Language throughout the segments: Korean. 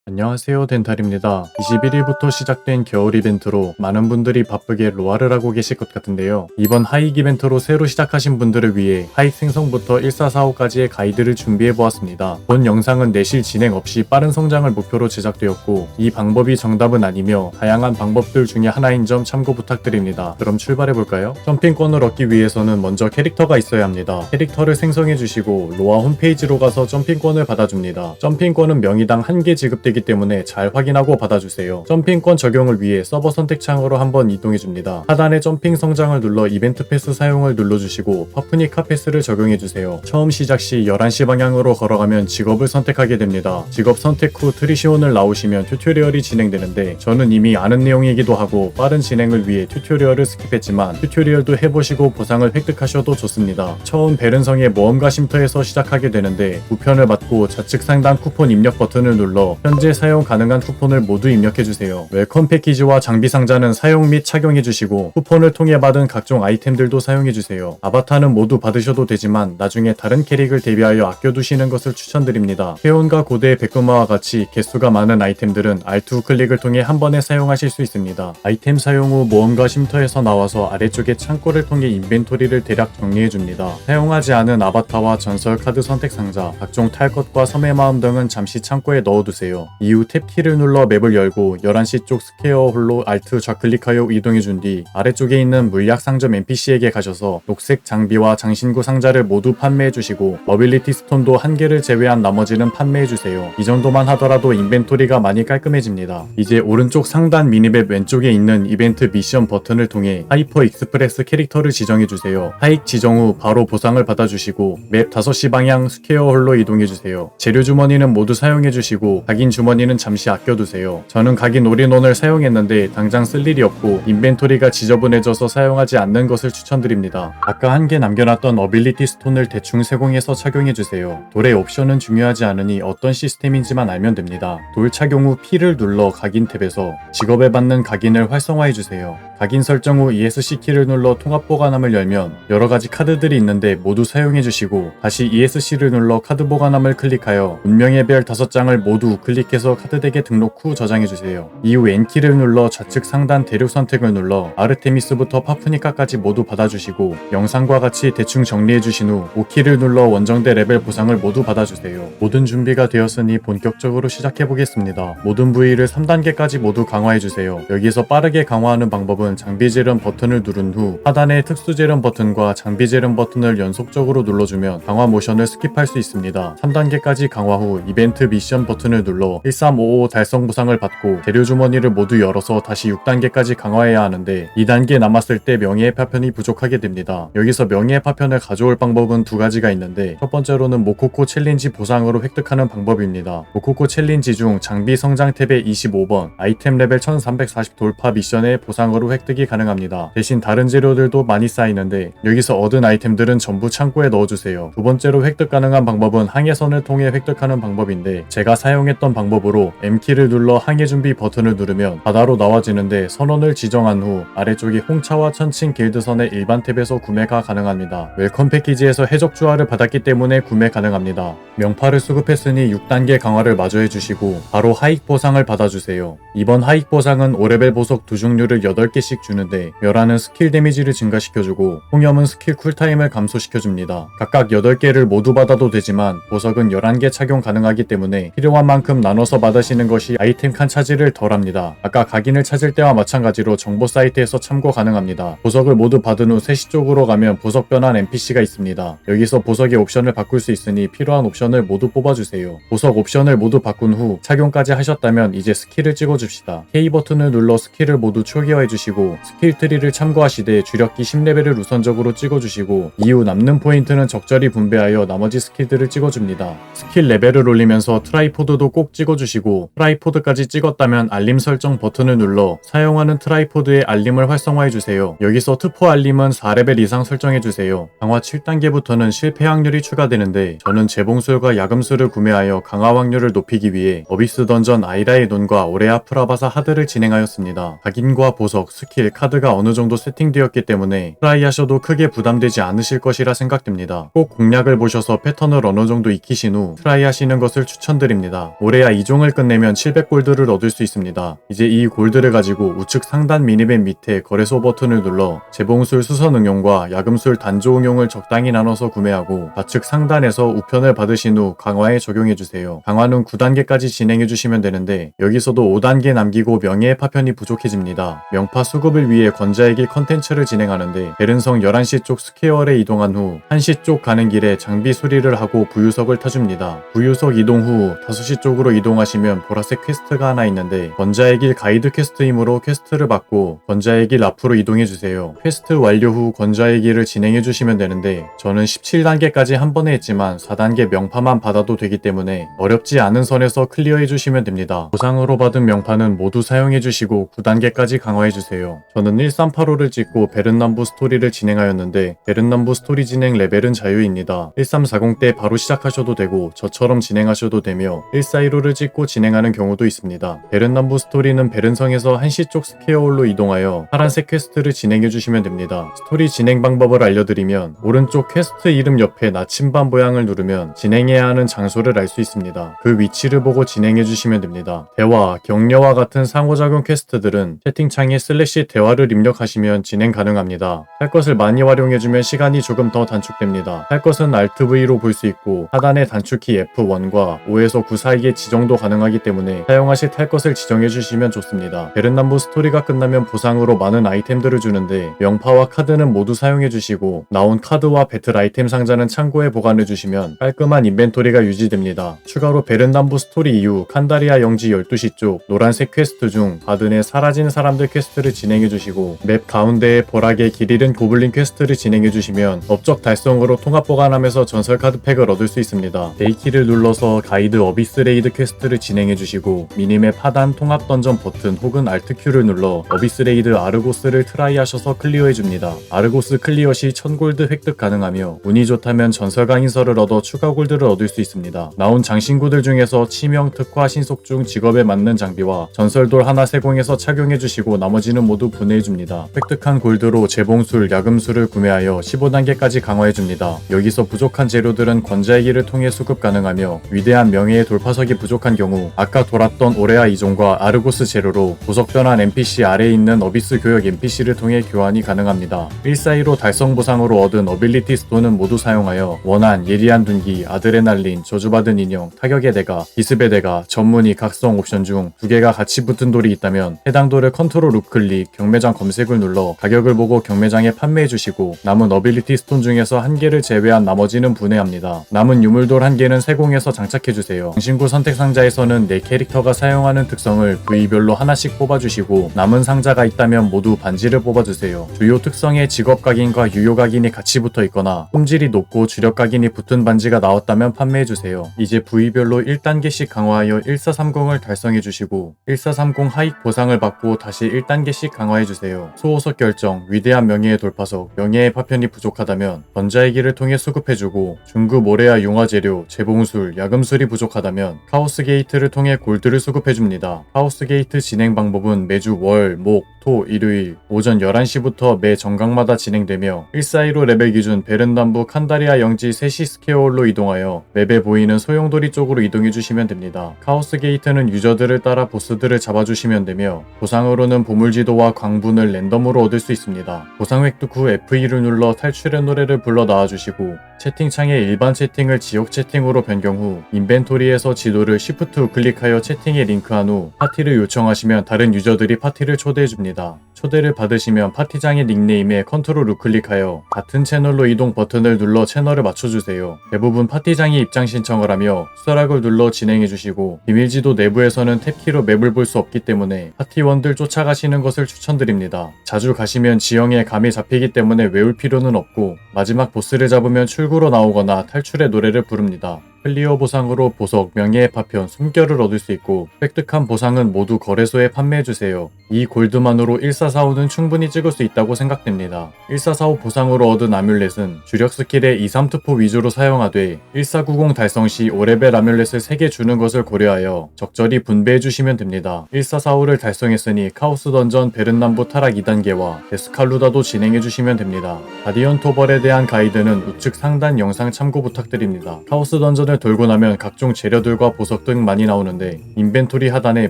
안녕하세요, 덴탈입니다. 21일부터 시작된 겨울 이벤트로 많은 분들이 바쁘게 로아를 하고 계실 것 같은데요. 이번 하익 이벤트로 새로 시작하신 분들을 위해 하익 생성부터 1445까지의 가이드를 준비해보았습니다. 본 영상은 내실 진행 없이 빠른 성장을 목표로 제작되었고 이 방법이 정답은 아니며 다양한 방법들 중에 하나인 점 참고 부탁드립니다. 그럼 출발해볼까요? 점핑권을 얻기 위해서는 먼저 캐릭터가 있어야 합니다. 캐릭터를 생성해주시고 로아 홈페이지로 가서 점핑권을 받아줍니다. 점핑권은 명의당 1개 지급되기 때문에 잘 확인하고 받아주세요. 점핑권 적용을 위해 서버 선택창으로 한번 이동해줍니다. 하단에 점핑 성장을 눌러 이벤트 패스 사용을 눌러주시고 파프니카 패스를 적용해주세요. 처음 시작 시 11시 방향으로 걸어가면 직업을 선택하게 됩니다. 직업 선택 후 트리시온을 나오시면 튜토리얼이 진행되는데 저는 이미 아는 내용이기도 하고 빠른 진행을 위해 튜토리얼을 스킵했지만 튜토리얼도 해보시고 보상을 획득하셔도 좋습니다. 처음 베른성의 모험가 쉼터에서 시작하게 되는데 우편을 받고 좌측 상단 쿠폰 입력 버튼을 눌러 현재 사용 가능한 쿠폰을 모두 입력해주세요. 웰컴 패키지와 장비 상자는 사용 및 착용해주시고 쿠폰을 통해 받은 각종 아이템들도 사용해주세요. 아바타는 모두 받으셔도 되지만 나중에 다른 캐릭을 대비하여 아껴두시는 것을 추천드립니다. 회원과 고대의 백금화와 같이 개수가 많은 아이템들은 R2 클릭을 통해 한 번에 사용하실 수 있습니다. 아이템 사용 후 모험가 쉼터에서 나와서 아래쪽에 창고를 통해 인벤토리를 대략 정리해줍니다. 사용하지 않은 아바타와 전설 카드 선택 상자, 각종 탈 것과 섬의 마음 등은 잠시 창고에 넣어두세요. 이후 탭키를 눌러 맵을 열고 11시 쪽 스퀘어 홀로 Alt 좌클릭하여 이동해준 뒤 아래쪽에 있는 물약 상점 NPC에게 가셔서 녹색 장비와 장신구 상자를 모두 판매해주시고 어빌리티 스톤도 한 개를 제외한 나머지는 판매해주세요. 이 정도만 하더라도 인벤토리가 많이 깔끔해집니다. 이제 오른쪽 상단 미니맵 왼쪽에 있는 이벤트 미션 버튼을 통해 하이퍼 익스프레스 캐릭터를 지정해주세요. 하익 지정 후 바로 보상을 받아주시고 맵 5시 방향 스퀘어 홀로 이동해주세요. 재료 주머니는 모두 사용해주시고 각인 주머니는 잠시 아껴두세요. 저는 각인 올인원을 사용했는데 당장 쓸 일이 없고 인벤토리가 지저분해져서 사용하지 않는 것을 추천드립니다. 아까 한 개 남겨놨던 어빌리티 스톤을 대충 세공해서 착용해주세요. 돌의 옵션은 중요하지 않으니 어떤 시스템인지만 알면 됩니다. 돌 착용 후 P를 눌러 각인 탭에서 직업에 받는 각인을 활성화해주세요. 각인 설정 후 ESC 키를 눌러 통합 보관함을 열면 여러가지 카드들이 있는데 모두 사용해주시고 다시 ESC를 눌러 카드 보관함을 클릭하여 운명의 별 5장을 모두 우클릭해서 카드덱에 등록 후 저장해주세요. 이후 N키를 눌러 좌측 상단 대륙 선택을 눌러 아르테미스부터 파프니카까지 모두 받아주시고 영상과 같이 대충 정리해주신 후 O키를 눌러 원정대 레벨 보상을 모두 받아주세요. 모든 준비가 되었으니 본격적으로 시작해보겠습니다. 모든 부위를 3단계까지 모두 강화해주세요. 여기서 빠르게 강화하는 방법은 장비 재련 버튼을 누른 후 하단의 특수 재련 버튼과 장비 재련 버튼을 연속적으로 눌러주면 강화 모션을 스킵할 수 있습니다. 3단계까지 강화 후 이벤트 미션 버튼을 눌러 1355 달성 보상을 받고 재료 주머니를 모두 열어서 다시 6단계까지 강화해야 하는데 2단계 남았을 때 명예의 파편이 부족하게 됩니다. 여기서 명예의 파편을 가져올 방법은 두 가지가 있는데 첫 번째로는 모코코 챌린지 보상으로 획득하는 방법입니다. 모코코 챌린지 중 장비 성장 탭의 25번 아이템 레벨 1340 돌파 미션의 보상으로 획득이 가능합니다. 대신 다른 재료들도 많이 쌓이는데 여기서 얻은 아이템들은 전부 창고에 넣어주세요. 두 번째로 획득 가능한 방법은 항해선을 통해 획득하는 방법인데 제가 사용했던 방법으로 M키를 눌러 항해 준비 버튼을 누르면 바다로 나와지는데 선원을 지정한 후 아래쪽에 홍차와 천칭 길드선의 일반 탭에서 구매가 가능합니다. 웰컴 패키지에서 해적 주화를 받았기 때문에 구매 가능합니다. 명파를 수급했으니 6단계 강화를 마저 해주시고 바로 하익 보상을 받아주세요. 이번 하익 보상은 5레벨 보석 두 종류를 8개씩 주는데 멸하는 스킬 데미지를 증가시켜주고 홍염은 스킬 쿨타임을 감소시켜줍니다. 각각 8개를 모두 받아도 되지만 보석은 11개 착용 가능하기 때문에 필요한 만큼 나눠서 받으시는 것이 아이템 칸 차지를 덜합니다. 아까 각인을 찾을 때와 마찬가지로 정보 사이트에서 참고 가능합니다. 보석을 모두 받은 후 3시 쪽으로 가면 보석 변환 NPC가 있습니다. 여기서 보석의 옵션을 바꿀 수 있으니 필요한 옵션을 모두 뽑아주세요. 보석 옵션을 모두 바꾼 후 착용까지 하셨다면 이제 스킬을 찍어줍시다. K 버튼을 눌러 스킬을 모두 초기화해주시고 스킬 트리를 참고하시되 주력기 10레벨을 우선적으로 찍어주시고 이후 남는 포인트는 적절히 분배하여 나머지 스킬들을 찍어줍니다. 스킬 레벨을 올리면서 트라이포드도 꼭 찍어주시고 트라이포드까지 찍었다면 알림 설정 버튼을 눌러 사용하는 트라이포드의 알림을 활성화해주세요. 여기서 트포 알림은 4레벨 이상 설정해주세요. 강화 7단계부터는 실패 확률이 추가되는데 저는 재봉술과 야금술을 구매하여 강화 확률을 높이기 위해 어비스 던전 아이라의 논과 오레아 프라바사 하드를 진행하였습니다. 각인과 보석, 스킬, 카드가 어느 정도 세팅되었기 때문에 트라이하셔도 크게 부담되지 않으실 것이라 생각됩니다. 꼭 공략을 보셔서 패턴을 어느 정도 익히신 후 트라이하시는 것을 추천드립니다. 오레아 2종을 끝내면 700골드를 얻을 수 있습니다. 이제 이 골드를 가지고 우측 상단 미니맵 밑에 거래소 버튼을 눌러 재봉술 수선 응용과 야금술 단조 응용을 적당히 나눠서 구매하고 좌측 상단에서 우편을 받으신 후 강화에 적용해주세요. 강화는 9단계까지 진행해주시면 되는데 여기서도 5단계 남기고 명예의 파편이 부족해집니다. 명파 수급을 위해 권자의 길 컨텐츠를 진행하는데 베른성 11시 쪽 스퀘어에 이동한 후 1시 쪽 가는 길에 장비 수리를 하고 부유석을 타줍니다. 부유석 이동 후 5시 쪽으로 이동하시면 보라색 퀘스트가 하나 있는데 권자의 길 가이드 퀘스트이므로 퀘스트를 받고 권자의 길 앞으로 이동해주세요. 퀘스트 완료 후 권자의 길을 진행해주시면 되는데 저는 17단계까지 한 번에 했지만 4단계 명파만 받아도 되기 때문에 어렵지 않은 선에서 클리어해주시면 됩니다. 보상으로 받은 명파는 모두 사용해주시고 9단계까지 강화해주세요. 저는 1385를 찍고 베른남부 스토리를 진행하였는데 베른남부 스토리 진행 레벨은 자유입니다. 1340 때 바로 시작하셔도 되고 저처럼 진행하셔도 되며 1415를 찍고 진행하는 경우도 있습니다. 베른남부 스토리는 베른성에서 1시 쪽 스퀘어홀로 이동하여 파란색 퀘스트를 진행해주시면 됩니다. 스토리 진행 방법을 알려드리면 오른쪽 퀘스트 이름 옆에 나침반 모양을 누르면 진행해야 하는 장소를 알 수 있습니다. 그 위치를 보고 진행해주시면 됩니다. 대화, 격려와 같은 상호작용 퀘스트들은 채팅창에 슬래시 대화를 입력하시면 진행 가능합니다. 할 것을 많이 활용해주면 시간이 조금 더 단축됩니다. 할 것은 Alt V로 볼 수 있고 하단의 단축키 F1과 5에서 9 사이에 지정도 가능하기 때문에 사용하실 할 것을 지정해주시면 좋습니다. 베른남부 스토리가 끝나면 보상으로 많은 아이템들을 주는데 명파와 카드는 모두 사용해주시고 나온 카드와 배틀 아이템 상자는 창고에 보관해주시면 깔끔한 인벤토리가 유지됩니다. 추가로 베른남부 스토리 이후 칸다리아 영지 12시 쪽 노란색 퀘스트 중 바든의 사라진 사람들 퀘스트를 진행해주시고 맵 가운데에 보라게 길 잃은 고블린 퀘스트를 진행해주시면 업적 달성으로 통합 보관하면서 전설 카드 팩을 얻을 수 있습니다. A키를 눌러서 가이드 어비스 레이드 퀘스트를 진행해주시고 미니맵 하단 통합 던전 버튼 혹은 AltQ를 눌러 어비스 레이드 아르고스를 트라이 하셔서 클리어해줍니다. 아르고스 클리어 시 1000골드 획득 가능하며 운이 좋다면 전설 강인서를 얻어 추가 골드를 얻을 수 있습니다. 나온 장신구들 중에서 치명, 특화, 신속 중 직업에 맞는 장비와 전설돌 하나 세공해서 착용해주시고 나머지는 모두 분해해줍니다. 획득한 골드로 재봉술, 야금술을 구매하여 15단계까지 강화해줍니다. 여기서 부족한 재료들은 권자의 길을 통해 수급 가능하며 위대한 명예의 돌파석이 부족한 경우 아까 돌았던 오레아 이종과 아르고스 재료로 보석 변환 NPC 아래에 있는 어비스 교역 NPC를 통해 교환이 가능합니다. 142로 달성 보상으로 얻은 어빌리티 스톤은 모두 사용하여 원한, 예리한 둔기, 아드레날린, 저주받은 인형, 타격의 대가, 기습의 대가, 전문의, 각성 옵션 중 2개가 같이 붙은 돌이 있다면 해당 돌을 컨트롤 우클릭, 경매장 검색을 눌러 가격을 보고 경매장에 판매해주시고 남은 어빌리티 스톤 중에서 1개를 제외한 나머지는 분해합니다. 남은 유물돌 1개는 세공해서 장착해주세요. 장신구 선택 상자에서는 내 캐릭터가 사용하는 특성을 부위별로 하나씩 뽑아주시고 남은 상자가 있다면 모두 반지를 뽑아주세요. 주요 특성에 직업 각인과 유효 각인이 같이 붙어있거나 품질이 높고 주력 각인이 붙은 반지가 나왔다면 판매해주세요. 이제 부위별로 1단계씩 강화하여 1430을 달성해주시고 1430 하익 보상을 받고 다시 1단계씩 강화해주세요. 소호석 결정, 위대한 명예의 돌파석, 명예의 파편이 부족하다면 권자의 길을 통해 수급해주고 중급 오레아 융화 재료, 재봉술, 야금술이 부족하다면 카오스 게이트를 통해 골드를 수급해줍니다. 카오스 게이트 진행 방법은 매주 월, 목, 토, 일요일 오전 11시부터 매 정각마다 진행되며 142로 레벨 기준 베른남부 칸다리아 영지 3시 스퀘어홀로 이동하여 맵에 보이는 소용돌이 쪽으로 이동해주시면 됩니다. 카오스 게이트는 유저들을 따라 보스들을 잡아주시면 되며 보상으로는 보물지도와 광분을 랜덤으로 얻을 수 있습니다. 보상 획득 후 F2를 눌러 탈출의 노래를 불러 나와주시고 채팅창에 일반 채팅을 지역 채팅으로 변경 후 인벤토리에서 지도를 Shift 우클릭하여 채팅에 링크한 후 파티를 요청하시면 다른 유저들이 파티를 초대해줍니다. 초대를 받으시면 파티장의 닉네임에 컨트롤 우클릭하여 같은 채널로 이동 버튼을 눌러 채널을 맞춰주세요. 대부분 파티장이 입장 신청을 하며 수락을 눌러 진행해주시고 비밀지도 내부에서는 탭키로 맵을 볼 수 없기 때문에 파티원들 쫓아가시는 것을 추천드립니다. 자주 가시면 지형에 감이 잡히기 때문에 외울 필요는 없고 마지막 보스를 잡으면 출구로 나오거나 탈출의 노래를 부릅니다. 클리어 보상으로 보석, 명예의 파편, 숨결을 얻을 수 있고 획득한 보상은 모두 거래소에 판매해주세요. 이 골드만으로 1445는 충분히 찍을 수 있다고 생각됩니다. 1445 보상으로 얻은 아뮬렛은 주력 스킬의 2-3투포 위주로 사용하되 1490 달성 시 5레벨 아뮬렛을 3개 주는 것을 고려하여 적절히 분배해주시면 됩니다. 1445를 달성했으니 카오스 던전 베른남부 타락 2단계와 데스칼루다도 진행해주시면 됩니다. 가디언 토벌에 대한 가이드는 우측 상단 영상 참고 부탁드립니다. 카오스 던전을 돌고 나면 각종 재료들과 보석 등 많이 나오는데 인벤토리 하단에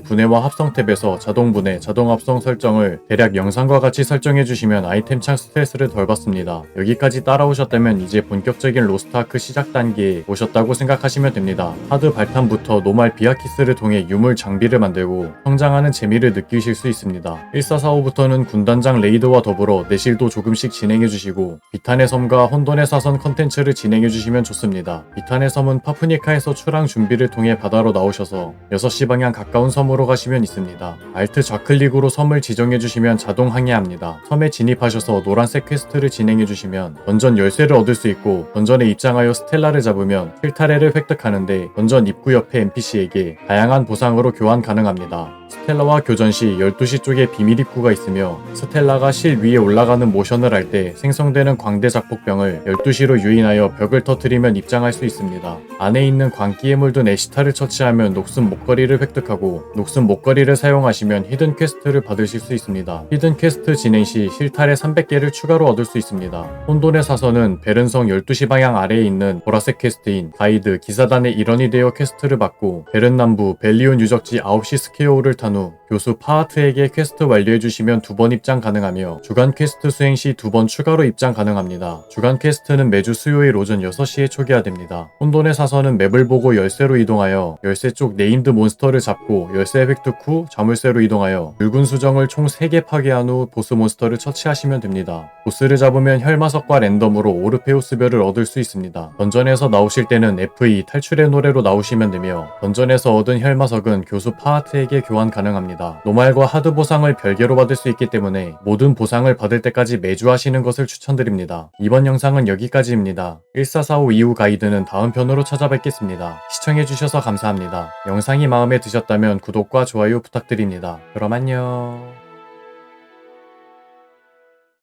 분해와 합성 탭에서 자동 분해, 자동 합성 설정을 대략 영상과 같이 설정해주시면 아이템 창 스트레스를 덜 받습니다. 여기까지 따라오셨다면 이제 본격적인 로스트아크 시작 단계에 오셨다고 생각하시면 됩니다. 하드 발탄부터 노말 비아키스를 통해 유물 장비를 만들고 성장하는 재미를 느끼실 수 있습니다. 1445부터는 군단장 레이드와 더불어 내실도 조금씩 진행해주시고 비탄의 섬과 혼돈의 사선 컨텐츠를 진행해주시면 좋습니다. 비탄의 섬은 파프니카에서 출항 준비를 통해 바다로 나오셔서 6시 방향 가까운 섬으로 가시면 있습니다. 알트 좌클릭으로 섬을 지정해주시면 자동 항해합니다. 섬에 진입하셔서 노란색 퀘스트를 진행해주시면 던전 열쇠를 얻을 수 있고 던전에 입장하여 스텔라를 잡으면 필타레를 획득하는데 던전 입구 옆에 NPC에게 다양한 보상으로 교환 가능합니다. 스텔라와 교전 시 12시 쪽에 비밀 입구가 있으며 스텔라가 실 위에 올라가는 모션을 할 때 생성되는 광대 작폭병을 12시로 유인하여 벽을 터뜨리면 입장할 수 있습니다. 안에 있는 광기에 물든 애시타를 처치하면 녹슨 목걸이를 획득하고 녹슨 목걸이를 사용하시면 히든 퀘스트를 받으실 수 있습니다. 히든 퀘스트 진행 시 실타래 300개를 추가로 얻을 수 있습니다. 혼돈의 사선은 베른성 12시 방향 아래에 있는 보라색 퀘스트인 가이드 기사단의 일원이 되어 퀘스트를 받고 베른남부 벨리온 유적지 9시 스퀘어를 탄 후 교수 파하트에게 퀘스트 완료해주시면 2번 입장 가능하며 주간 퀘스트 수행 시 2번 추가로 입장 가능합니다. 주간 퀘스트는 매주 수요일 오전 6시에 초기화됩니다. 혼돈의 사선은 맵을 보고 열쇠로 이동하여 열쇠 쪽 네임드 몬스터를 잡고 열쇠 획득 후 자물쇠로 이동하여 붉은 수정을 총 3개 파괴한 후 보스 몬스터를 처치하시면 됩니다. 보스를 잡으면 혈마석과 랜덤으로 오르페우스별을 얻을 수 있습니다. 던전에서 나오실 때는 FE 탈출의 노래로 나오시면 되며 던전에서 얻은 혈마석은 교수 파하트에게 교환 가능합니다. 노말과 하드 보상을 별개로 받을 수 있기 때문에 모든 보상을 받을 때까지 매주 하시는 것을 추천드립니다. 이번 영상은 여기까지입니다. 1445 이후 가이드는 다음 편으로 찾아뵙겠습니다. 시청해주셔서 감사합니다. 영상이 마음에 드셨다면 구독과 좋아요 부탁드립니다. 그럼 안녕.